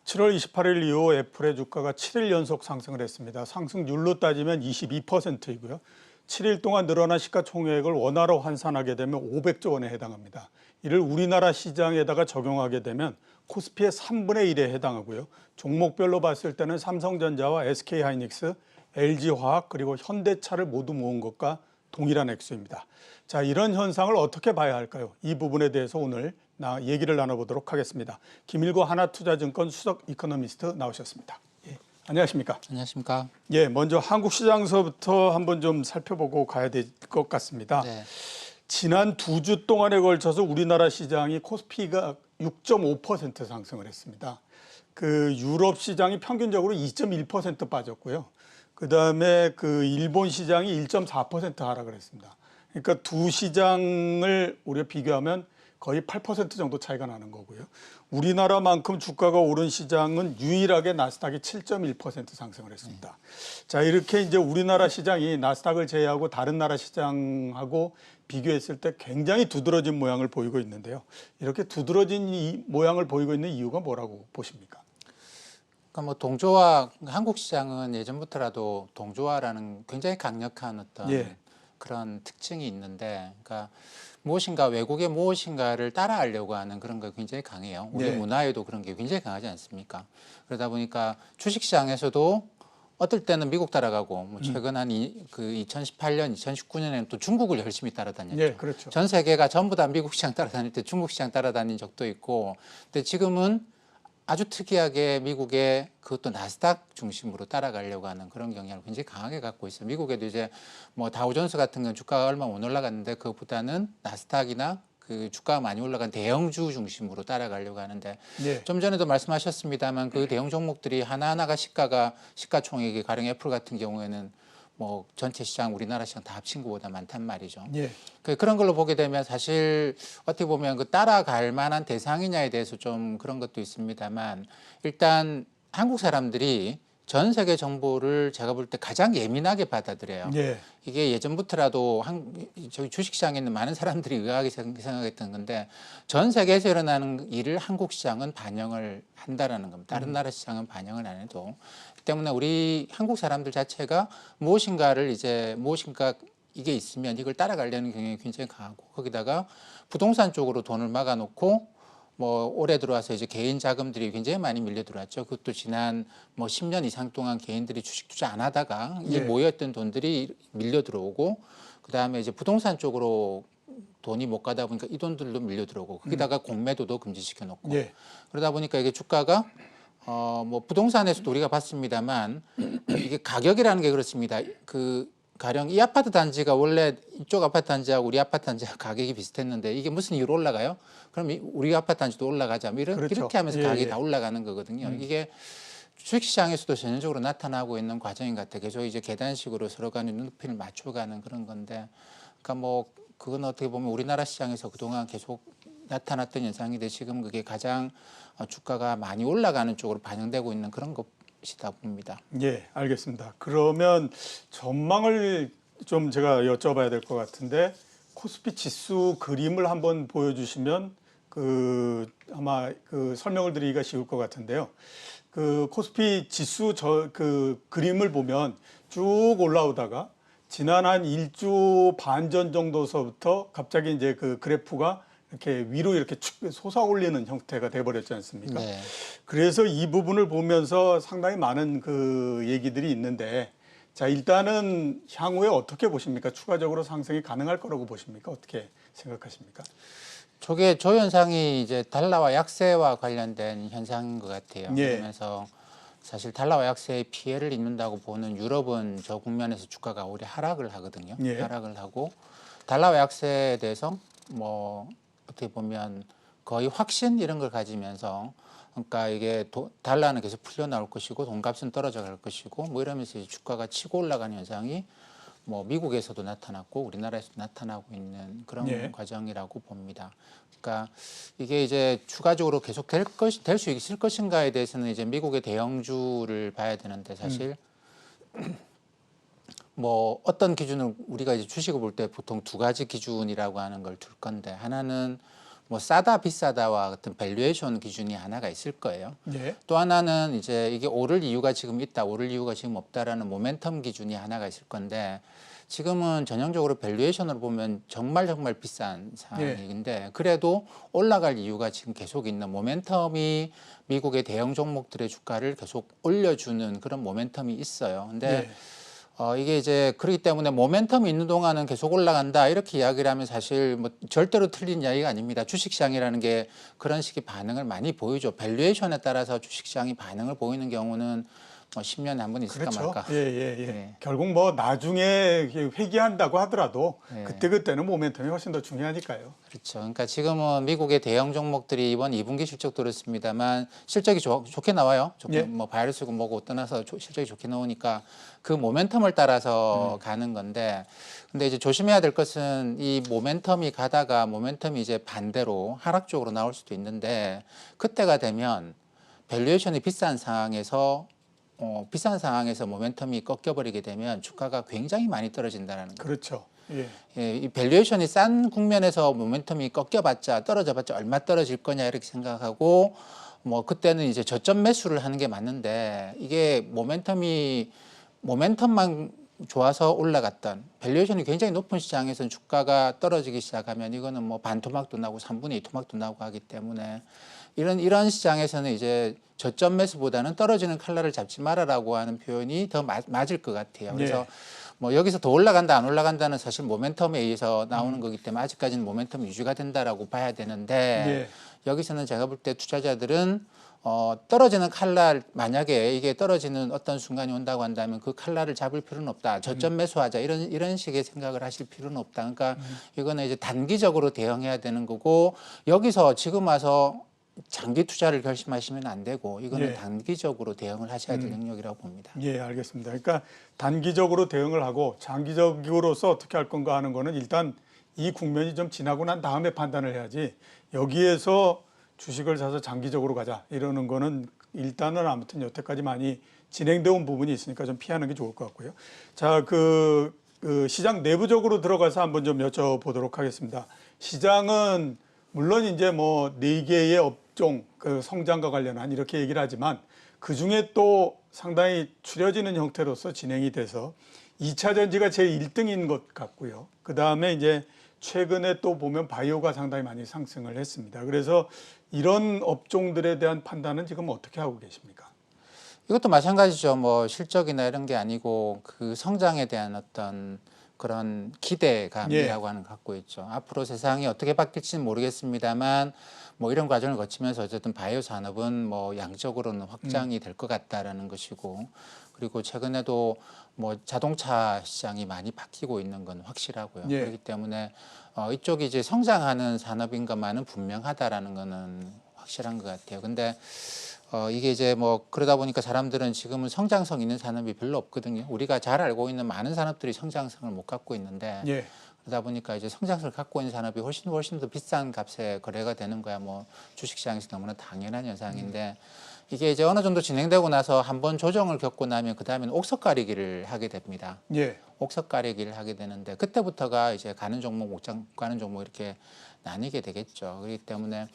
7월 28일 이후 애플의 주가가 7일 연속 상승을 했습니다. 상승률로 따지면 22%이고요. 7일 동안 늘어난 시가총액을 원화로 환산하게 되면 500조 원에 해당합니다. 이를 우리나라 시장에다가 적용하게 되면 코스피의 3분의 1에 해당하고요. 종목별로 봤을 때는 삼성전자와 SK하이닉스, LG화학 그리고 현대차를 모두 모은 것과 동일한 액수입니다. 자, 이런 현상을 어떻게 봐야 할까요? 이 부분에 대해서 오늘 얘기를 나눠보도록 하겠습니다. 김일구 하나투자증권 수석 이코노미스트 나오셨습니다. 예, 안녕하십니까? 안녕하십니까? 예, 먼저 한국 시장서부터 한번 좀 살펴보고 가야 될 것 같습니다. 네. 지난 2주 동안에 걸쳐서 우리나라 시장이 코스피가 6.5% 상승을 했습니다. 그 유럽 시장이 평균적으로 2.1% 빠졌고요. 그다음에 그 일본 시장이 1.4% 하락을 했습니다. 그러니까 두 시장을 우리가 비교하면 거의 8% 정도 차이가 나는 거고요. 우리나라만큼 주가가 오른 시장은 유일하게 나스닥이 7.1% 상승을 했습니다. 자, 이렇게 이제 우리나라 시장이 나스닥을 제외하고 다른 나라 시장하고 비교했을 때 굉장히 두드러진 모양을 보이고 있는데요. 이렇게 두드러진 이 모양을 보이고 있는 이유가 뭐라고 보십니까? 그러니까 뭐 동조화, 한국 시장은 예전부터라도 동조화라는 굉장히 강력한 어떤 그런 특징이 있는데, 그러니까 무엇인가 외국의 무엇인가를 따라하려고 하는 그런 게 굉장히 강해요. 우리 문화에도 그런 게 굉장히 강하지 않습니까? 그러다 보니까 주식시장에서도 어떨 때는 미국 따라가고, 뭐 최근 한 2018년, 2019년에는 또 중국을 열심히 따라다녔죠. 네, 그렇죠. 전 세계가 전부 다 미국 시장 따라다닐 때 중국 시장 따라다닌 적도 있고, 근데 지금은 아주 특이하게 미국의 그것도 나스닥 중심으로 따라가려고 하는 그런 경향을 굉장히 강하게 갖고 있어요. 미국에도 이제 뭐 다우존스 같은 건 주가가 얼마 못 올라갔는데 그것보다는 나스닥이나 그 주가가 많이 올라간 대형주 중심으로 따라가려고 하는데 좀 전에도 말씀하셨습니다만 그 대형 종목들이 하나하나가 시가총액이 가령 애플 같은 경우에는 뭐 전체 시장 우리나라 시장 다 합친 것보다 많단 말이죠. 그런 걸로 보게 되면 사실 어떻게 보면 그 따라갈 만한 대상이냐에 대해서 좀 그런 것도 있습니다만, 일단 한국 사람들이 전 세계 정보를 제가 볼 때 가장 예민하게 받아들여요. 이게 예전부터라도 저희 주식시장에 있는 많은 사람들이 의아하게 생각했던 건데, 전 세계에서 일어나는 일을 한국 시장은 반영을 한다라는 겁니다. 다른 나라 시장은 반영을 안 해도. 때문에 우리 한국 사람들 자체가 무엇인가 이게 있으면 이걸 따라가려는 경향이 굉장히 강하고, 거기다가 부동산 쪽으로 돈을 막아놓고 뭐 올해 들어와서 이제 개인 자금들이 굉장히 많이 밀려 들어왔죠. 그것도 지난 뭐 10년 이상 동안 개인들이 주식 투자 안 하다가 이 모였던 돈들이 밀려 들어오고, 그다음에 이제 부동산 쪽으로 돈이 못 가다 보니까 이 돈들도 밀려 들어오고, 거기다가 공매도도 금지시켜 놓고 그러다 보니까 이게 주가가 뭐 부동산에서도 우리가 봤습니다만 이게 가격이라는 게 그렇습니다. 그 가령 이 아파트 단지가 원래 이쪽 아파트 단지하고 우리 아파트 단지하고 가격이 비슷했는데 이게 무슨 이유로 올라가요? 그럼 우리 아파트 단지도 올라가자. 뭐 이렇게 하면서 가격이 다 올라가는 거거든요. 이게 주식시장에서도 전형적으로 나타나고 있는 과정인 것 같아요. 계속 이제 계단식으로 서로 간에 눈높이를 맞춰가는 그런 건데, 그러니까 뭐 그건 어떻게 보면 우리나라 시장에서 그동안 계속 나타났던 현상인데 지금 그게 가장 주가가 많이 올라가는 쪽으로 반영되고 있는 그런 것이다 봅니다. 예, 알겠습니다. 그러면 전망을 좀 제가 여쭤봐야 될 것 같은데, 코스피 지수 그림을 한번 보여주시면 아마 설명을 드리기가 쉬울 것 같은데요. 그 코스피 지수 그 그림을 보면 쭉 올라오다가 지난 한 1주 반 전 정도서부터 갑자기 이제 그 그래프가 이렇게 위로 이렇게 솟아올리는 형태가 돼버렸지 않습니까? 그래서 이 부분을 보면서 상당히 많은 그 얘기들이 있는데, 자, 일단은 향후에 어떻게 보십니까? 추가적으로 상승이 가능할 거라고 보십니까? 어떻게 생각하십니까? 저게 저 현상이 이제 달러와 약세와 관련된 현상인 것 같아요. 그러면서 사실 달러와 약세의 피해를 입는다고 보는 유럽은 저 국면에서 주가가 오히려 하락을 하거든요. 하락을 하고, 달러와 약세에 대해서 뭐 어떻게 보면 거의 확신 이런 걸 가지면서, 그러니까 이게 달러는 계속 풀려 나올 것이고 돈값은 떨어져 갈 것이고 뭐 이러면서 주가가 치고 올라가는 현상이 뭐 미국에서도 나타났고 우리나라에서도 나타나고 있는 그런 과정이라고 봅니다. 그러니까 이게 이제 추가적으로 계속 될 수 있을 것인가에 대해서는 이제 미국의 대형주를 봐야 되는데, 사실 뭐 어떤 기준을 우리가 이제 주식을 볼 때 보통 두 가지 기준이라고 하는 걸 둘 건데, 하나는 뭐 싸다 비싸다와 같은 밸류에이션 기준이 하나가 있을 거예요. 예. 또 하나는 이제 이게 오를 이유가 지금 있다, 오를 이유가 지금 없다라는 모멘텀 기준이 하나가 있을 건데 지금은 전형적으로 밸류에이션으로 보면 정말 비싼 상황인데 그래도 올라갈 이유가 지금 계속 있는 모멘텀이 미국의 대형 종목들의 주가를 계속 올려주는 그런 모멘텀이 있어요. 근데 이게 이제 그렇기 때문에 모멘텀이 있는 동안은 계속 올라간다 이렇게 이야기를 하면 사실 뭐 절대로 틀린 이야기가 아닙니다. 주식시장이라는 게 그런 식의 반응을 많이 보이죠. 밸류에이션에 따라서 주식시장이 반응을 보이는 경우는 뭐 10년에 한 번 있을까 그렇죠. 말까. 예. 결국 뭐 나중에 회귀한다고 하더라도 예. 그때는 모멘텀이 훨씬 더 중요하니까요. 그렇죠. 그러니까 지금은 미국의 대형 종목들이 이번 2분기 실적 들었습니다만 실적이 좋게 나와요. 예. 뭐 바이러스고 뭐고 떠나서 실적이 좋게 나오니까 그 모멘텀을 따라서 가는 건데 근데 이제 조심해야 될 것은 이 모멘텀이 가다가 모멘텀이 이제 반대로 하락 쪽으로 나올 수도 있는데 그때가 되면 밸류에이션이 비싼 상황에서 모멘텀이 꺾여버리게 되면 주가가 굉장히 많이 떨어진다는 거예요. 그렇죠. 예. 예, 이 밸류에이션이 싼 국면에서 모멘텀이 꺾여봤자 떨어져봤자 얼마 떨어질 거냐 이렇게 생각하고 뭐 그때는 이제 저점 매수를 하는 게 맞는데 이게 모멘텀만 좋아서 올라갔던 밸류에이션이 굉장히 높은 시장에서는 주가가 떨어지기 시작하면 이거는 뭐 반토막도 나고 3분의 2 토막도 나고 하기 때문에 이런 시장에서는 이제 저점 매수보다는 떨어지는 칼날을 잡지 말아라고 하는 표현이 더 맞을 것 같아요. 그래서 뭐 여기서 더 올라간다 안 올라간다는 사실 모멘텀에 의해서 나오는 거기 때문에 아직까지는 모멘텀 유지가 된다라고 봐야 되는데 여기서는 제가 볼 때 투자자들은 떨어지는 칼날 만약에 이게 떨어지는 어떤 순간이 온다고 한다면 그 칼날을 잡을 필요는 없다. 저점 매수하자 이런 식의 생각을 하실 필요는 없다. 그러니까 이거는 이제 단기적으로 대응해야 되는 거고 여기서 지금 와서 장기 투자를 결심하시면 안 되고 이거는 단기적으로 대응을 하셔야 될 영역이라고 봅니다. 예, 알겠습니다. 그러니까 단기적으로 대응을 하고 장기적으로서 어떻게 할 건가 하는 거는 일단 이 국면이 좀 지나고 난 다음에 판단을 해야지 여기에서 주식을 사서 장기적으로 가자 이러는 거는 일단은 아무튼 여태까지 많이 진행되어 온 부분이 있으니까 좀 피하는 게 좋을 것 같고요. 자, 그 시장 내부적으로 들어가서 한번 좀 여쭤보도록 하겠습니다. 시장은 물론 이제 뭐 4개의 업종 그 성장과 관련한 이렇게 얘기를 하지만 그 중에 또 상당히 추려지는 형태로서 진행이 돼서 2차 전지가 제일 1등인 것 같고요. 그 다음에 이제 최근에 또 보면 바이오가 상당히 많이 상승을 했습니다. 그래서 이런 업종들에 대한 판단은 지금 어떻게 하고 계십니까? 이것도 마찬가지죠. 뭐 실적이나 이런 게 아니고 그 성장에 대한 어떤 그런 기대감이라고 하는 거 갖고 있죠. 앞으로 세상이 어떻게 바뀔지는 모르겠습니다만 뭐 이런 과정을 거치면서 어쨌든 바이오 산업은 뭐 양적으로는 확장이 될 것 같다라는 것이고 그리고 최근에도 뭐 자동차 시장이 많이 바뀌고 있는 건 확실하고요. 그렇기 때문에 이쪽이 이제 성장하는 산업인 것만은 분명하다라는 거는 확실한 것 같아요. 근데 이게 이제 뭐 그러다 보니까 사람들은 지금은 성장성 있는 산업이 별로 없거든요. 우리가 잘 알고 있는 많은 산업들이 성장성을 못 갖고 있는데 그러다 보니까 이제 성장성을 갖고 있는 산업이 훨씬 더 비싼 값에 거래가 되는 거야 뭐 주식시장에서 너무나 당연한 현상인데 이게 이제 어느 정도 진행되고 나서 한번 조정을 겪고 나면 그 다음에는 옥석 가리기를 하게 됩니다. 옥석 가리기를 하게 되는데 그때부터가 이제 가는 종목 못 가는 종목 이렇게 나뉘게 되겠죠. 그렇기 때문에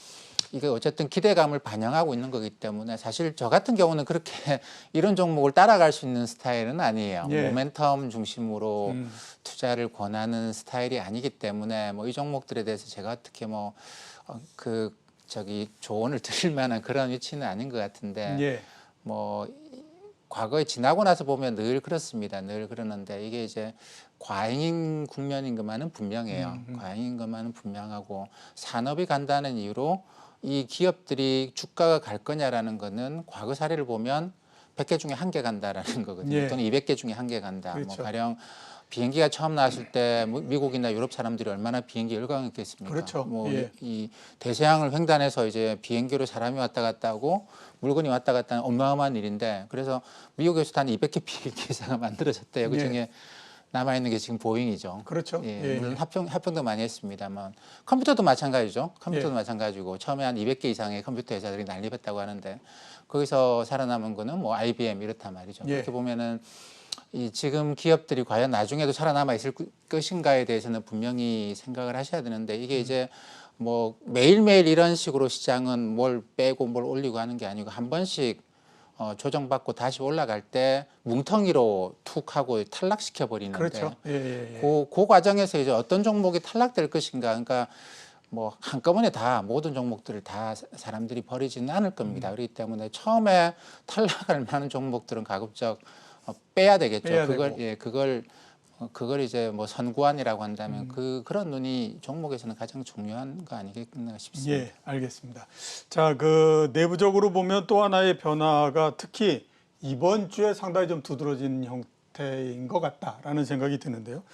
이게 어쨌든 기대감을 반영하고 있는 거기 때문에 사실 저 같은 경우는 그렇게 이런 종목을 따라갈 수 있는 스타일은 아니에요. 모멘텀 중심으로 투자를 권하는 스타일이 아니기 때문에 뭐 이 종목들에 대해서 제가 어떻게 뭐 조언을 드릴 만한 그런 위치는 아닌 것 같은데 뭐 과거에 지나고 나서 보면 늘 그렇습니다. 늘 그러는데 이게 이제 과잉인 국면인 것만은 분명해요. 과잉인 것만은 분명하고 산업이 간다는 이유로 이 기업들이 주가가 갈 거냐라는 거는 과거 사례를 보면 100개 중에 1개 간다라는 거거든요. 또는 200개 중에 1개 간다. 뭐 가령 비행기가 처음 나왔을 때 미국이나 유럽 사람들이 얼마나 비행기 열광했겠습니까? 뭐 이 대서양을 횡단해서 이제 비행기로 사람이 왔다 갔다 하고 물건이 왔다 갔다 하는 어마어마한 일인데 그래서 미국에서 한 200개 비행기 이상 만들어졌대요. 그중에 남아 있는 게 지금 보잉이죠. 물론 합병도 많이 했습니다만 컴퓨터도 마찬가지죠. 컴퓨터도 마찬가지고 처음에 한 200개 이상의 컴퓨터 회사들이 난립했다고 하는데 거기서 살아남은 거는 뭐 IBM 이렇단 말이죠. 그렇게 보면은 이 지금 기업들이 과연 나중에도 살아남아 있을 것인가에 대해서는 분명히 생각을 하셔야 되는데 이게 이제 뭐 매일매일 이런 식으로 시장은 뭘 빼고 뭘 올리고 하는 게 아니고 한 번씩 조정받고 다시 올라갈 때 뭉텅이로 툭 하고 탈락시켜 버리는데 그렇죠. 예, 예, 예. 그 과정에서 이제 어떤 종목이 탈락될 것인가, 그러니까 뭐 한꺼번에 다 모든 종목들을 다 사람들이 버리지는 않을 겁니다. 그렇기 때문에 처음에 탈락할 만한 종목들은 가급적 빼야 되겠죠. 빼야 그걸 되고. 예, 그걸 이제 뭐 선구안이라고 한다면 그런 눈이 종목에서는 가장 중요한 거 아니겠나 싶습니다. 예, 알겠습니다. 자, 그 내부적으로 보면 또 하나의 변화가 특히 이번 주에 상당히 좀 두드러진 형태인 것 같다라는 생각이 드는데요.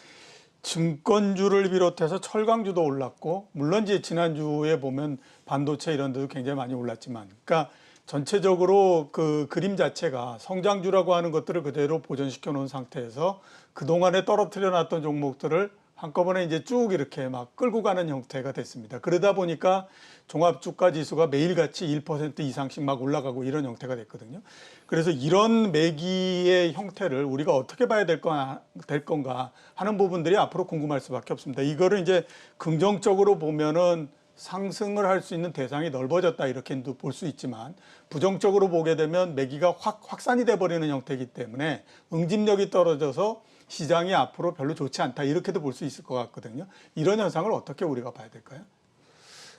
증권주를 비롯해서 철강주도 올랐고, 물론 이제 지난주에 보면 반도체 이런 데도 굉장히 많이 올랐지만, 그러니까 전체적으로 그 그림 자체가 성장주라고 하는 것들을 그대로 보존시켜 놓은 상태에서 그동안에 떨어뜨려 놨던 종목들을 한꺼번에 이제 쭉 이렇게 막 끌고 가는 형태가 됐습니다. 그러다 보니까 종합주가 지수가 매일같이 1% 이상씩 막 올라가고 이런 형태가 됐거든요. 그래서 이런 매기의 형태를 우리가 어떻게 봐야 될 건가 하는 부분들이 앞으로 궁금할 수밖에 없습니다. 이거를 이제 긍정적으로 보면은 상승을 할 수 있는 대상이 넓어졌다 이렇게도 볼 수 있지만, 부정적으로 보게 되면 매기가 확산이 돼 버리는 형태이기 때문에 응집력이 떨어져서 시장이 앞으로 별로 좋지 않다 이렇게도 볼 수 있을 것 같거든요. 이런 현상을 어떻게 우리가 봐야 될까요?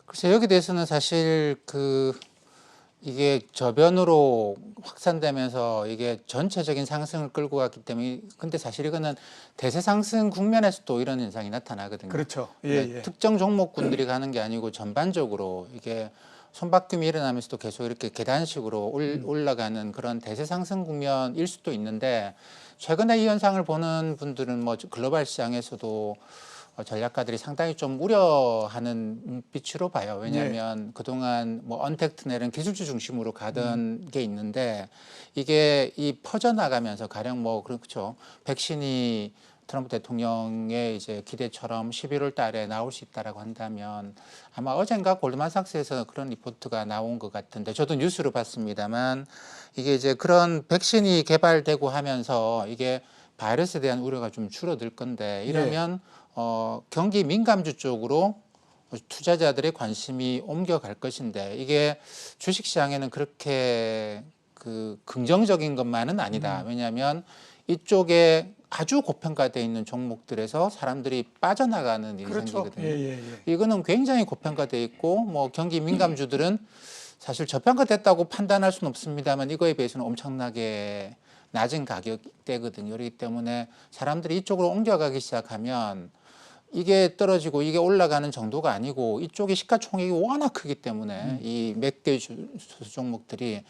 글쎄 여기 대해서는 사실 이게 저변으로 확산되면서 이게 전체적인 상승을 끌고 갔기 때문에, 근데 사실 이거는 대세 상승 국면에서도 이런 현상이 나타나거든요. 그렇죠. 예, 그러니까 예. 특정 종목군들이 가는 게 아니고 전반적으로 이게 손바뀜이 일어나면서도 계속 이렇게 계단식으로 올라가는 그런 대세 상승 국면일 수도 있는데, 최근에 이 현상을 보는 분들은 뭐 글로벌 시장에서도 전략가들이 상당히 좀 우려하는 빛으로 봐요. 왜냐하면 그동안 뭐 언택트 내는 기술주 중심으로 가던 게 있는데, 이게 이 퍼져나가면서 가령 뭐 그렇죠. 백신이 트럼프 대통령의 이제 기대처럼 11월 달에 나올 수 있다라고 한다면, 아마 어젠가 골드만삭스에서 그런 리포트가 나온 것 같은데, 저도 뉴스로 봤습니다만, 이게 이제 그런 백신이 개발되고 하면서 이게 바이러스에 대한 우려가 좀 줄어들 건데, 이러면 경기 민감주 쪽으로 투자자들의 관심이 옮겨갈 것인데, 이게 주식시장에는 그렇게 긍정적인 것만은 아니다. 왜냐하면 이쪽에 아주 고평가되어 있는 종목들에서 사람들이 빠져나가는 일이 그렇죠. 생기거든요. 예, 예, 예. 이거는 굉장히 고평가되어 있고, 뭐 경기 민감주들은 사실 저평가됐다고 판단할 수는 없습니다만 이거에 비해서는 엄청나게 낮은 가격대거든요. 그렇기 때문에 사람들이 이쪽으로 옮겨가기 시작하면 이게 떨어지고 이게 올라가는 정도가 아니고, 이쪽이 시가총액이 워낙 크기 때문에 이 몇 개 종목들이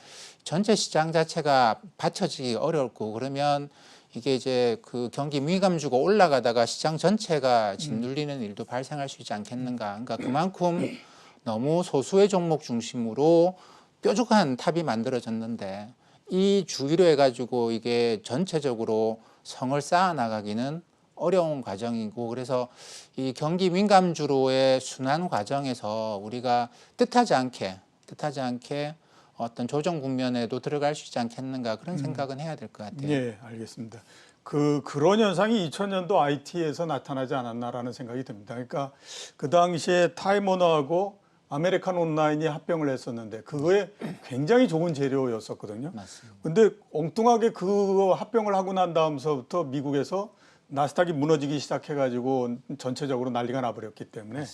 전체 시장 자체가 받쳐지기 어렵고, 그러면 이게 이제 그 경기 민감주가 올라가다가 시장 전체가 짓눌리는 일도 발생할 수 있지 않겠는가. 그러니까 그만큼 너무 소수의 종목 중심으로 뾰족한 탑이 만들어졌는데, 이 주기로 해가지고 이게 전체적으로 성을 쌓아 나가기는 어려운 과정이고, 그래서 이 경기 민감주로의 순환 과정에서 우리가 뜻하지 않게 어떤 조정 국면에도 들어갈 수 있지 않겠는가, 그런 생각은 해야 될 것 같아요. 예, 알겠습니다. 그런 현상이 2000년도 IT에서 나타나지 않았나라는 생각이 듭니다. 그러니까 그 당시에 타임워너하고 아메리칸 온라인이 합병을 했었는데 그거에 굉장히 좋은 재료였었거든요. 맞습니다. 근데 엉뚱하게 그 합병을 하고 난 다음서부터 미국에서 나스닥이 무너지기 시작해가지고 전체적으로 난리가 나버렸기 때문에,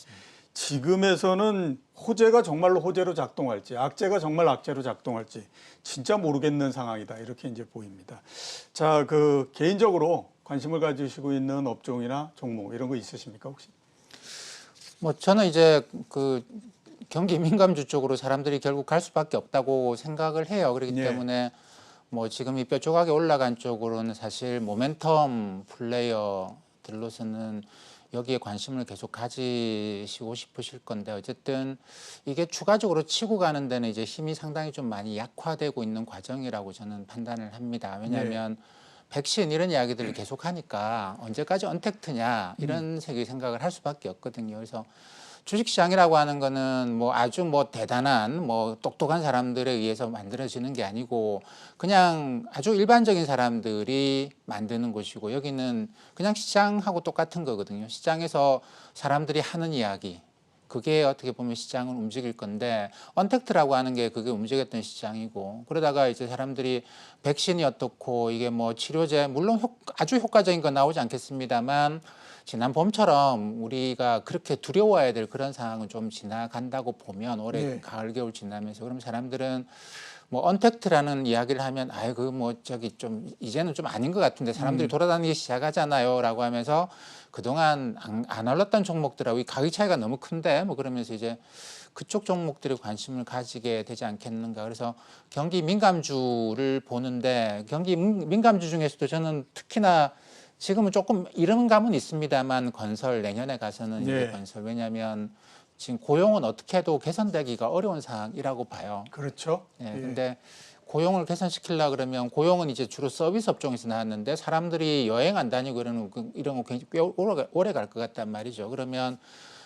지금에서는 호재가 정말로 호재로 작동할지 악재가 정말 악재로 작동할지 진짜 모르겠는 상황이다 이렇게 이제 보입니다. 자, 개인적으로 관심을 가지시고 있는 업종이나 종목 이런 거 있으십니까 혹시? 뭐 저는 이제 경기 민감주 쪽으로 사람들이 결국 갈 수밖에 없다고 생각을 해요. 그렇기 때문에 뭐 지금 이 뾰족하게 올라간 쪽으로는 사실 모멘텀 플레이어들로서는 여기에 관심을 계속 가지시고 싶으실 건데, 어쨌든 이게 추가적으로 치고 가는 데는 이제 힘이 상당히 좀 많이 약화되고 있는 과정이라고 저는 판단을 합니다. 왜냐하면 백신 이런 이야기들을 계속 하니까 언제까지 언택트냐 이런 생각을 할 수밖에 없거든요. 그래서 주식시장이라고 하는 거는 뭐 아주 뭐 대단한 뭐 똑똑한 사람들에 의해서 만들어지는 게 아니고, 그냥 아주 일반적인 사람들이 만드는 곳이고, 여기는 그냥 시장하고 똑같은 거거든요. 시장에서 사람들이 하는 이야기, 그게 어떻게 보면 시장을 움직일 건데 언택트라고 하는 게 그게 움직였던 시장이고 그러다가 이제 사람들이 백신이 어떻고 이게 뭐 치료제 물론 아주 효과적인 건 나오지 않겠습니다만 지난 봄처럼 우리가 그렇게 두려워해야 될 그런 상황은 좀 지나간다고 보면 올해 네. 가을 겨울 지나면서 그럼 사람들은 뭐 언택트라는 이야기를 하면 아유 그 뭐 저기 좀 이제는 좀 아닌 것 같은데 사람들이 돌아다니기 시작하잖아요라고 하면서 그동안 안 올랐던 종목들하고 이 가격 차이가 너무 큰데 뭐 그러면서 이제 그쪽 종목들에 관심을 가지게 되지 않겠는가. 그래서 경기 민감주를 보는데 경기 민감주 중에서도 저는 특히나 지금은 조금 이런 감은 있습니다만 건설 내년에 가서는 이제 네. 건설 왜냐하면 지금 고용은 어떻게 해도 개선되기가 어려운 상황이라고 봐요. 그렇죠. 예, 예. 근데 고용을 개선시키려 그러면 고용은 이제 주로 서비스 업종에서 나왔는데 사람들이 여행 안 다니고 이런 거 굉장히 꽤 오래 갈 것 같단 말이죠. 그러면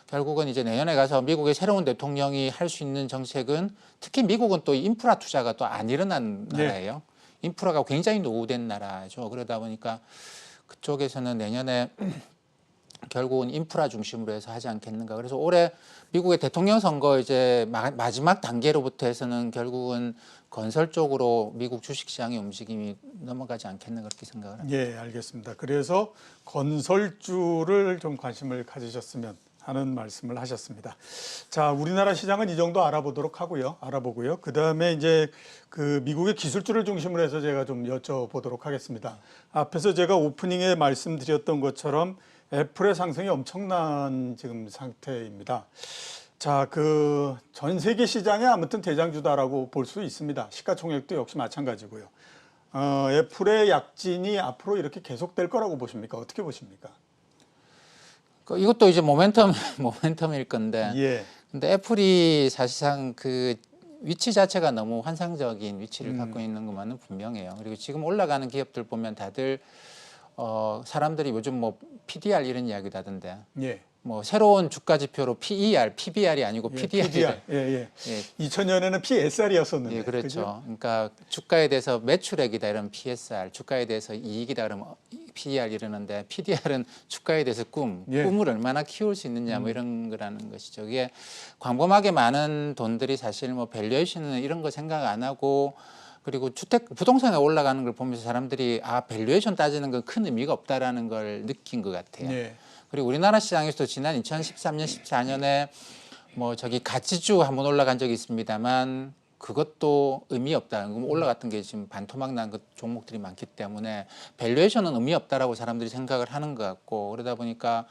결국은 이제 내년에 가서 미국의 새로운 대통령이 할 수 있는 정책은 특히 미국은 또 인프라 투자가 또 안 일어난 네. 나라예요. 인프라가 굉장히 노후된 나라죠. 그러다 보니까 그쪽에서는 내년에 결국은 인프라 중심으로 해서 하지 않겠는가. 그래서 올해 미국의 대통령 선거 이제 마지막 단계로부터 해서는 결국은 건설 쪽으로 미국 주식시장의 움직임이 넘어가지 않겠는가 그렇게 생각을 합니다. 예, 알겠습니다. 그래서 건설주를 좀 관심을 가지셨으면 하는 말씀을 하셨습니다. 자, 우리나라 시장은 이 정도 알아보고요. 그 다음에 이제 그 미국의 기술주를 중심으로 해서 제가 좀 여쭤보도록 하겠습니다. 앞에서 제가 오프닝에 말씀드렸던 것처럼 애플의 상승이 엄청난 지금 상태입니다. 자, 그 전 세계 시장에 아무튼 대장주다라고 볼 수 있습니다. 시가총액도 역시 마찬가지고요. 애플의 약진이 앞으로 이렇게 계속될 거라고 보십니까? 어떻게 보십니까? 이것도 이제 모멘텀일 건데. 예, 근데 애플이 사실상 그 위치 자체가 너무 환상적인 위치를 갖고 있는 것만은 분명해요. 그리고 지금 올라가는 기업들 보면 다들 사람들이 요즘 뭐 PDR 이런 이야기도 하던데 예. 뭐 새로운 주가 지표로 PER, PBR이 아니고 예, PDR이 PDR. 예, 예. 2000년에는 PSR이었었는데. 예, 그렇죠. 그죠? 그러니까 주가에 대해서 매출액이다 이러면 PSR, 주가에 대해서 이익이다 그러면 PER 이러는데 PDR은 주가에 대해서 예. 꿈을 얼마나 키울 수 있느냐 뭐 이런 거라는 것이죠. 이게 광범하게 많은 돈들이 사실 뭐 밸류에이션은 이런 거 생각 안 하고 그리고 부동산에 올라가는 걸 보면서 사람들이 밸류에이션 따지는 건 큰 의미가 없다라는 걸 느낀 것 같아요. 예. 그리고 우리나라 시장에서도 지난 2013년, 14년에 뭐 저기 가치주 한번 올라간 적이 있습니다만 그것도 의미 없다. 올라갔던 게 지금 반토막 난 종목들이 많기 때문에 밸류에이션은 의미 없다라고 사람들이 생각을 하는 것 같고 그러다 보니까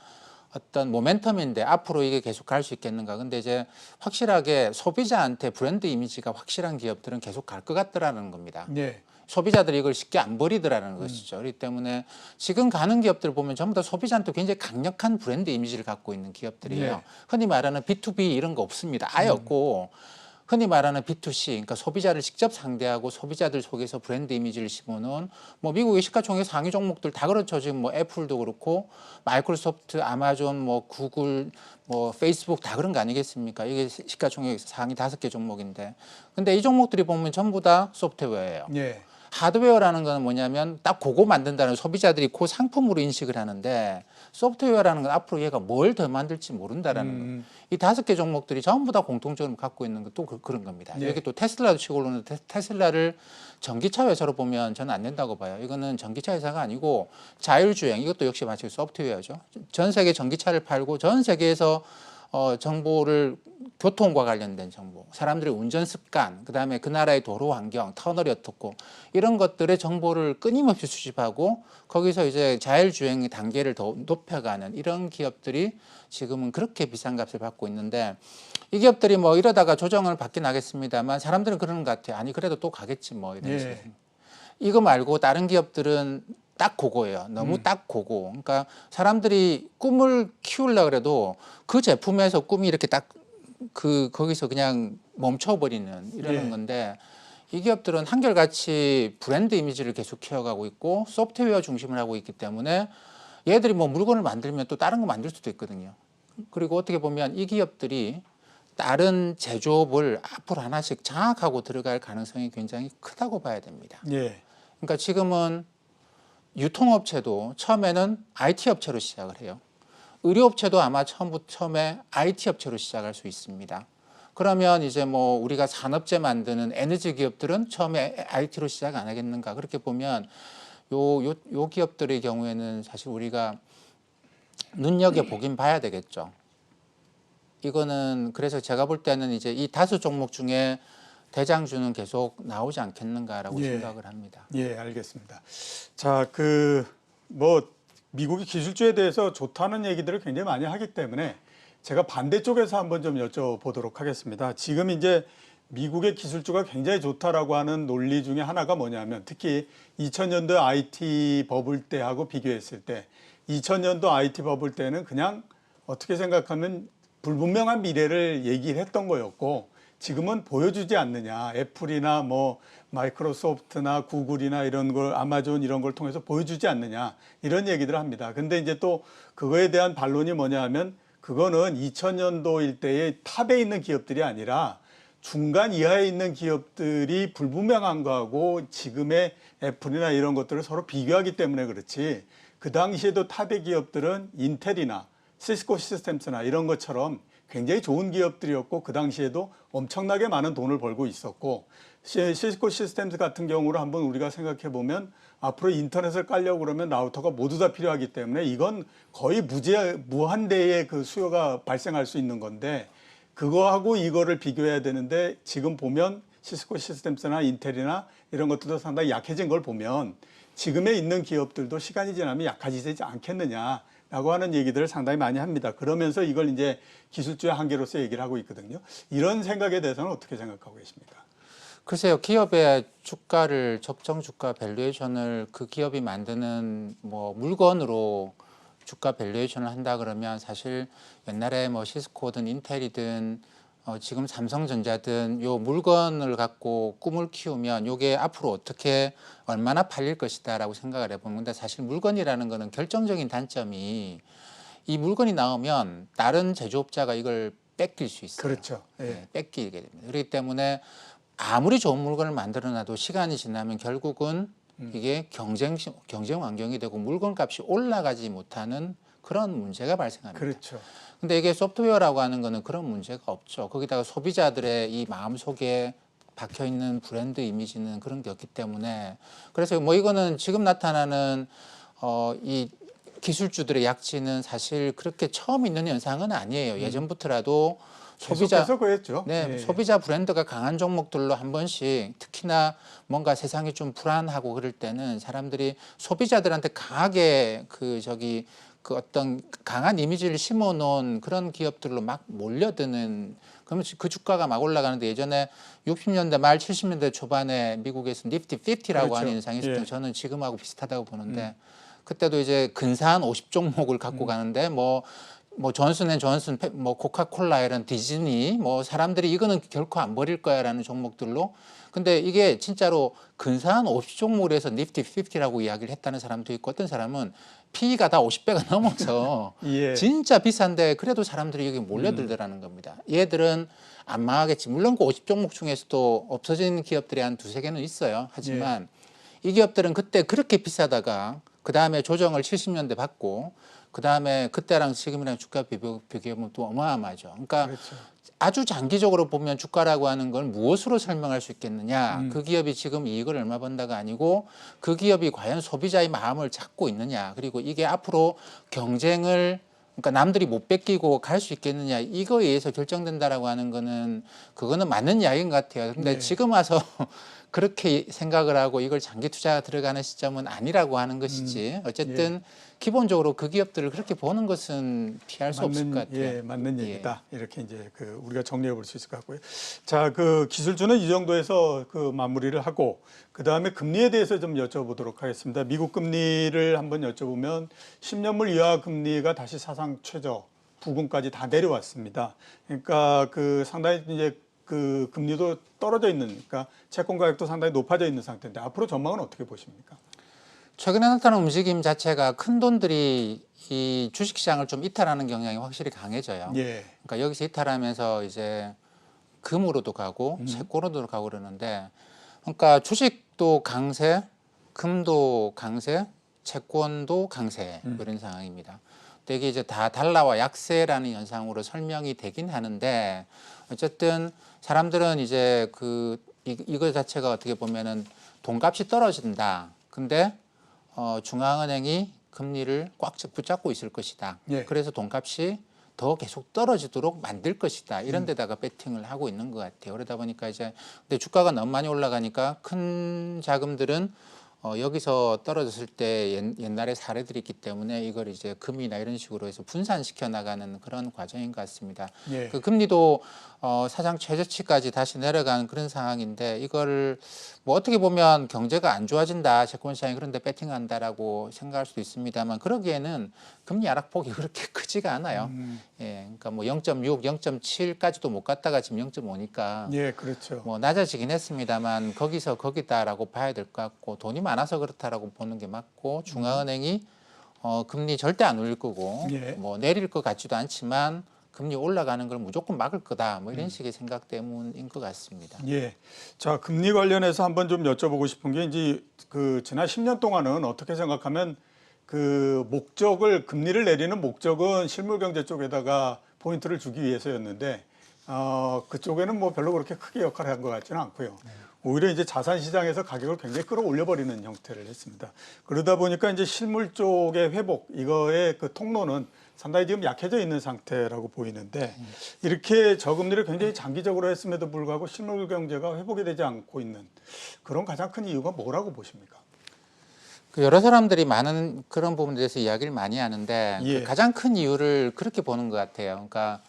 어떤 모멘텀인데 앞으로 이게 계속 갈 수 있겠는가. 근데 이제 확실하게 소비자한테 브랜드 이미지가 확실한 기업들은 계속 갈 것 같더라는 겁니다. 예. 소비자들이 이걸 쉽게 안 버리더라는 것이죠. 그렇기 때문에 지금 가는 기업들 보면 전부 다 소비자한테 굉장히 강력한 브랜드 이미지를 갖고 있는 기업들이에요. 네. 흔히 말하는 B2B 이런 거 없습니다. 아예 없고 흔히 말하는 B2C, 그러니까 소비자를 직접 상대하고 소비자들 속에서 브랜드 이미지를 심어놓은 뭐 미국의 시가총액 상위 종목들 다 그렇죠. 지금 뭐 애플도 그렇고 마이크로소프트, 아마존, 뭐 구글, 뭐 페이스북 다 그런 거 아니겠습니까? 이게 시가총액 상위 5개 종목인데, 근데 이 종목들이 보면 전부 다 소프트웨어예요. 예. 하드웨어라는 건 뭐냐면 딱 그거 만든다는 소비자들이 그 상품으로 인식을 하는데 소프트웨어라는 건 앞으로 얘가 뭘 더 만들지 모른다라는 거. 이 5개 종목들이 전부 다 공통적으로 갖고 있는 것도 그런 겁니다. 네. 여기 또 테슬라도 치고 오르는데 테슬라를 전기차 회사로 보면 저는 안 된다고 봐요. 이거는 전기차 회사가 아니고 자율주행 이것도 역시 마치 소프트웨어죠. 전 세계 전기차를 팔고 전 세계에서 정보를 교통과 관련된 정보, 사람들의 운전 습관, 그다음에 그 나라의 도로 환경, 터널이 어떻고 이런 것들의 정보를 끊임없이 수집하고 거기서 이제 자율주행의 단계를 더 높여가는 이런 기업들이 지금은 그렇게 비싼 값을 받고 있는데 이 기업들이 뭐 이러다가 조정을 받긴 하겠습니다만 사람들은 그러는 것 같아요. 아니 그래도 또 가겠지 뭐 이런 예. 식으로. 이거 말고 다른 기업들은 딱 그거예요. 너무 딱 그거. 그러니까 사람들이 꿈을 키우려고 그래도 그 제품에서 꿈이 이렇게 딱 거기서 그냥 멈춰버리는 이러는 예. 건데 이 기업들은 한결같이 브랜드 이미지를 계속 키워가고 있고 소프트웨어 중심을 하고 있기 때문에 얘들이 뭐 물건을 만들면 또 다른 거 만들 수도 있거든요. 그리고 어떻게 보면 이 기업들이 다른 제조업을 앞으로 하나씩 장악하고 들어갈 가능성이 굉장히 크다고 봐야 됩니다. 예. 그러니까 지금은 유통업체도 처음에는 IT 업체로 시작을 해요. 의료업체도 아마 처음에 IT 업체로 시작할 수 있습니다. 그러면 이제 뭐 우리가 산업재 만드는 에너지 기업들은 처음에 IT로 시작 안 하겠는가? 그렇게 보면 요 기업들의 경우에는 사실 우리가 눈여겨 보긴 봐야 되겠죠. 이거는 그래서 제가 볼 때는 이제 이 다수 종목 중에 대장주는 계속 나오지 않겠는가라고 예. 생각을 합니다. 예, 알겠습니다. 자, 뭐 미국의 기술주에 대해서 좋다는 얘기들을 굉장히 많이 하기 때문에 제가 반대쪽에서 한번 좀 여쭤보도록 하겠습니다. 지금 이제 미국의 기술주가 굉장히 좋다라고 하는 논리 중에 하나가 뭐냐면 특히 2000년도 IT 버블 때하고 비교했을 때 2000년도 IT 버블 때는 그냥 어떻게 생각하면 불분명한 미래를 얘기를 했던 거였고 지금은 보여주지 않느냐. 애플이나 뭐 마이크로소프트나 구글이나 이런 걸 아마존 이런 걸 통해서 보여주지 않느냐. 이런 얘기들을 합니다. 근데 이제 또 그거에 대한 반론이 뭐냐 하면 그거는 2000년도일 때의 탑에 있는 기업들이 아니라 중간 이하에 있는 기업들이 불분명한 거하고 지금의 애플이나 이런 것들을 서로 비교하기 때문에 그렇지. 그 당시에도 탑의 기업들은 인텔이나 시스코 시스템스나 이런 것처럼 굉장히 좋은 기업들이었고 그 당시에도 엄청나게 많은 돈을 벌고 있었고 시스코 시스템스 같은 경우로 한번 우리가 생각해 보면 앞으로 인터넷을 깔려고 그러면 라우터가 모두 다 필요하기 때문에 이건 거의 무한대의 그 수요가 발생할 수 있는 건데 그거하고 이거를 비교해야 되는데 지금 보면 시스코 시스템스나 인텔이나 이런 것들도 상당히 약해진 걸 보면 지금에 있는 기업들도 시간이 지나면 약해지지 않겠느냐라고 하는 얘기들을 상당히 많이 합니다. 그러면서 이걸 이제 기술주의 한계로서 얘기를 하고 있거든요. 이런 생각에 대해서는 어떻게 생각하고 계십니까? 글쎄요, 기업의 주가를 적정 주가 밸류에이션을 그 기업이 만드는 뭐 물건으로 주가 밸류에이션을 한다 그러면 사실 옛날에 뭐 시스코든 인텔이든 지금 삼성전자든 요 물건을 갖고 꿈을 키우면 요게 앞으로 어떻게 얼마나 팔릴 것이다라고 생각을 해보면 근데 사실 물건이라는 거는 결정적인 단점이 이 물건이 나오면 다른 제조업자가 이걸 뺏길 수 있어요. 그렇죠. 예. 네, 뺏기게 됩니다. 그렇기 때문에 아무리 좋은 물건을 만들어놔도 시간이 지나면 결국은 이게 경쟁 환경이 되고 물건값이 올라가지 못하는 그런 문제가 발생합니다. 그렇죠. 근데 이게 소프트웨어라고 하는 거는 그런 문제가 없죠. 거기다가 소비자들의 이 마음속에 박혀 있는 브랜드 이미지는 그런 게 없기 때문에 그래서 뭐 이거는 지금 나타나는 이 기술주들의 약진은 사실 그렇게 처음 있는 현상은 아니에요. 예전부터라도 계속해서 그랬죠. 네, 예. 소비자 브랜드가 강한 종목들로 한 번씩 특히나 뭔가 세상이 좀 불안하고 그럴 때는 사람들이 소비자들한테 강하게 그 어떤 강한 이미지를 심어놓은 그런 기업들로 막 몰려드는 그러면 그 주가가 막 올라가는데 예전에 60년대 말 70년대 초반에 미국에서 니프티 50라고 그렇죠. 하는 현상이 있었던 예. 저는 지금하고 비슷하다고 보는데 그때도 이제 근사한 50종목을 갖고 가는데 뭐 존슨앤존슨, 뭐 코카콜라 이런 디즈니, 뭐 사람들이 이거는 결코 안 버릴 거야라는 종목들로. 근데 이게 진짜로 근사한 50종목을 해서 니프티 50라고 이야기를 했다는 사람도 있고 어떤 사람은 PE가 다 50배가 넘어서 예. 진짜 비싼데 그래도 사람들이 여기 몰려들더라는 겁니다. 얘들은 안 망하겠지. 물론 그 50종목 중에서도 없어진 기업들이 한 두세 개는 있어요. 하지만 이 기업들은 그때 그렇게 비싸다가 그 다음에 조정을 70년대 받고 그 다음에 그때랑 지금이랑 주가 비교하면 또 어마어마하죠. 그러니까 그렇죠. 아주 장기적으로 보면 주가라고 하는 걸 무엇으로 설명할 수 있겠느냐. 그 기업이 지금 이익을 얼마 번다가 아니고 그 기업이 과연 소비자의 마음을 잡고 있느냐. 그리고 이게 앞으로 경쟁을 그러니까 남들이 못 뺏기고 갈 수 있겠느냐. 이거에 의해서 결정된다라고 하는 거는 그거는 맞는 이야기인 것 같아요. 근데 네. 지금 와서 그렇게 생각을 하고 이걸 장기 투자가 들어가는 시점은 아니라고 하는 것이지. 어쨌든 기본적으로 그 기업들을 그렇게 보는 것은 피할 수 없을 것 같아요. 예, 맞는 얘기다. 이렇게 이제 우리가 정리해 볼 수 있을 것 같고요. 자, 기술주는 이 정도에서 마무리를 하고 그 다음에 금리에 대해서 좀 여쭤보도록 하겠습니다. 미국 금리를 한번 여쭤보면 10년물 이하 금리가 다시 사상 최저 부근까지 다 내려왔습니다. 그러니까 상당히 이제 금리도 떨어져 있는, 그러니까 채권 가격도 상당히 높아져 있는 상태인데 앞으로 전망은 어떻게 보십니까? 최근에 나타난 움직임 자체가 큰 돈들이 이 주식시장을 좀 이탈하는 경향이 확실히 강해져요. 예. 그러니까 여기서 이탈하면서 이제 금으로도 가고 채권으로도 가고 그러는데 그러니까 주식도 강세, 금도 강세, 채권도 강세 이런 상황입니다. 근데 이게 이제 다 달러와 약세라는 현상으로 설명이 되긴 하는데 어쨌든 사람들은 이제 이거 자체가 어떻게 보면은 돈값이 떨어진다. 근데 중앙은행이 금리를 꽉 붙잡고 있을 것이다. 예. 그래서 돈값이 더 계속 떨어지도록 만들 것이다. 이런 데다가 배팅을 하고 있는 것 같아요. 그러다 보니까 이제 근데 주가가 너무 많이 올라가니까 큰 자금들은 여기서 떨어졌을 때 옛날에 사례들이 있기 때문에 이걸 이제 금이나 이런 식으로 해서 분산시켜 나가는 그런 과정인 것 같습니다. 예. 그 금리도 사상 최저치까지 다시 내려간 그런 상황인데 이걸 뭐 어떻게 보면 경제가 안 좋아진다, 채권 시장이 그런데 배팅한다라고 생각할 수도 있습니다만 그러기에는 금리 하락폭이 그렇게 크지가 않아요. 예, 그러니까 뭐 0.6, 0.7까지도 못 갔다가 지금 0.5니까 예, 그렇죠. 뭐 낮아지긴 했습니다만 거기서 거기다라고 봐야 될 것 같고 돈이 많아서 그렇다라고 보는 게 맞고 중앙은행이 금리 절대 안 올릴 거고 예. 뭐 내릴 것 같지도 않지만 금리 올라가는 걸 무조건 막을 거다 뭐 이런 식의 생각 때문인 것 같습니다. 예. 자, 금리 관련해서 한번 좀 여쭤보고 싶은 게 이제 지난 10년 동안은 어떻게 생각하면 금리를 내리는 목적은 실물 경제 쪽에다가 포인트를 주기 위해서였는데 그쪽에는 뭐 별로 그렇게 크게 역할을 한 것 같지는 않고요. 오히려 이제 자산 시장에서 가격을 굉장히 끌어올려 버리는 형태를 했습니다. 그러다 보니까 이제 실물 쪽의 회복 이거의 그 통로는 상당히 지금 약해져 있는 상태라고 보이는데 이렇게 저금리를 굉장히 장기적으로 했음에도 불구하고 실물 경제가 회복이 되지 않고 있는 그런 가장 큰 이유가 뭐라고 보십니까? 여러 사람들이 많은 그런 부분에 대해서 이야기를 많이 하는데 예. 그 가장 큰 이유를 그렇게 보는 것 같아요. 그러니까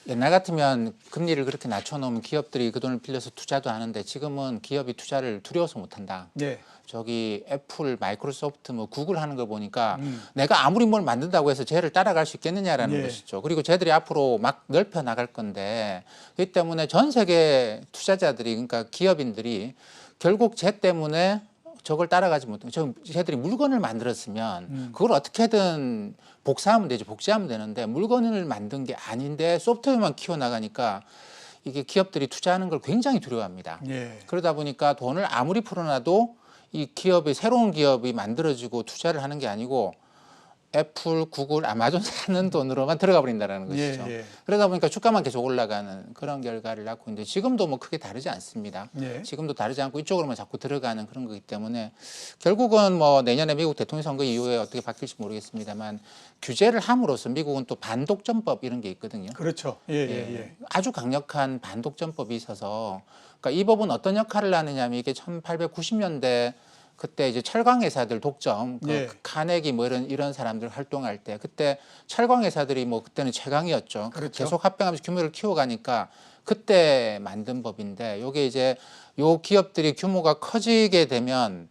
옛날 같으면 금리를 그렇게 낮춰놓으면 기업들이 그 돈을 빌려서 투자도 하는데 지금은 기업이 투자를 두려워서 못한다. 예. 저기 애플, 마이크로소프트, 뭐 구글 하는 거 보니까 내가 아무리 뭘 만든다고 해서 쟤를 따라갈 수 있겠느냐라는 예. 것이죠. 그리고 쟤들이 앞으로 막 넓혀 나갈 건데 그렇기 때문에 전 세계 투자자들이 그러니까 기업인들이 결국 쟤 때문에 저걸 따라가지 못하고 쟤들이 물건을 만들었으면 그걸 어떻게든 복사하면 되지 복제하면 되는데 물건을 만든 게 아닌데 소프트웨어만 키워나가니까 이게 기업들이 투자하는 걸 굉장히 두려워합니다. 예. 그러다 보니까 돈을 아무리 풀어놔도 이 기업이 새로운 기업이 만들어지고 투자를 하는 게 아니고 애플, 구글, 아마존 사는 돈으로만 들어가 버린다는 것이죠. 예. 그러다 보니까 주가만 계속 올라가는 그런 결과를 낳고 있는데 지금도 뭐 크게 다르지 않습니다. 예. 지금도 다르지 않고 이쪽으로만 자꾸 들어가는 그런 거기 때문에 결국은 뭐 내년에 미국 대통령 선거 이후에 어떻게 바뀔지 모르겠습니다만 규제를 함으로써 미국은 또 반독점법 이런 게 있거든요. 그렇죠. 예. 아주 강력한 반독점법이 있어서 그러니까 이 법은 어떤 역할을 하느냐면 이게 1890년대 그때 이제 철강 회사들 독점, 예. 카네기 뭐 이런 사람들 활동할 때 그때 철강 회사들이 뭐 그때는 최강이었죠. 그렇죠. 계속 합병하면서 규모를 키워가니까 그때 만든 법인데 요게 이제 요 기업들이 규모가 커지게 되면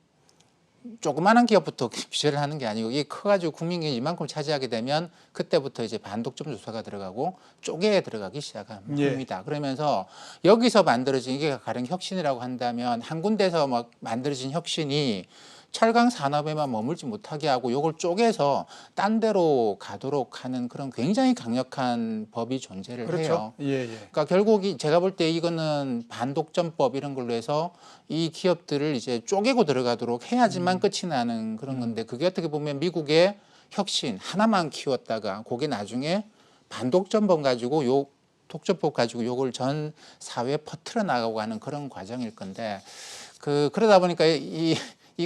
조그마한 기업부터 규제를 하는 게 아니고 이게 커가지고 국민이 이만큼 차지하게 되면 그때부터 이제 반독점 조사가 들어가고 쪼개 들어가기 시작합니다. 예. 그러면서 여기서 만들어진 이게 가령 혁신이라고 한다면 한 군데서 막 만들어진 혁신이 철강 산업에만 머물지 못하게 하고 이걸 쪼개서 딴 데로 가도록 하는 그런 굉장히 강력한 법이 존재를 해요. 그렇죠. 예. 그러니까 결국 제가 볼 때 이거는 반독점법 이런 걸로 해서 이 기업들을 이제 쪼개고 들어가도록 해야지만 끝이 나는 그런 건데 그게 어떻게 보면 미국의 혁신 하나만 키웠다가 그게 나중에 반독점법 가지고 독점법 가지고 요걸 전 사회에 퍼뜨려 나가고 하는 그런 과정일 건데 그러다 보니까 이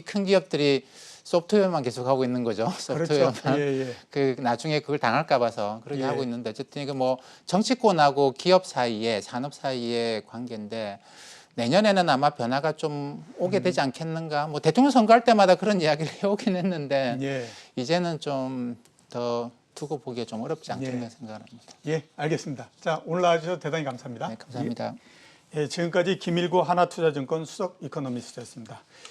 큰 기업들이 소프트웨어만 계속 하고 있는 거죠. 소프트웨어만. 그렇죠. 나중에 그걸 당할까 봐서 그렇게 예. 하고 있는데 어쨌든 이거 뭐 정치권하고 기업 사이에 산업 사이의 관계인데 내년에는 아마 변화가 좀 오게 되지 않겠는가. 뭐 대통령 선거할 때마다 그런 이야기를 해오긴 했는데 예. 이제는 좀 더 두고 보기에 좀 어렵지 않겠나 생각합니다. 예, 알겠습니다. 자, 오늘 나와주셔서 대단히 감사합니다. 네, 감사합니다. 예, 지금까지 김일구 하나투자증권 수석 이코노미스트였습니다.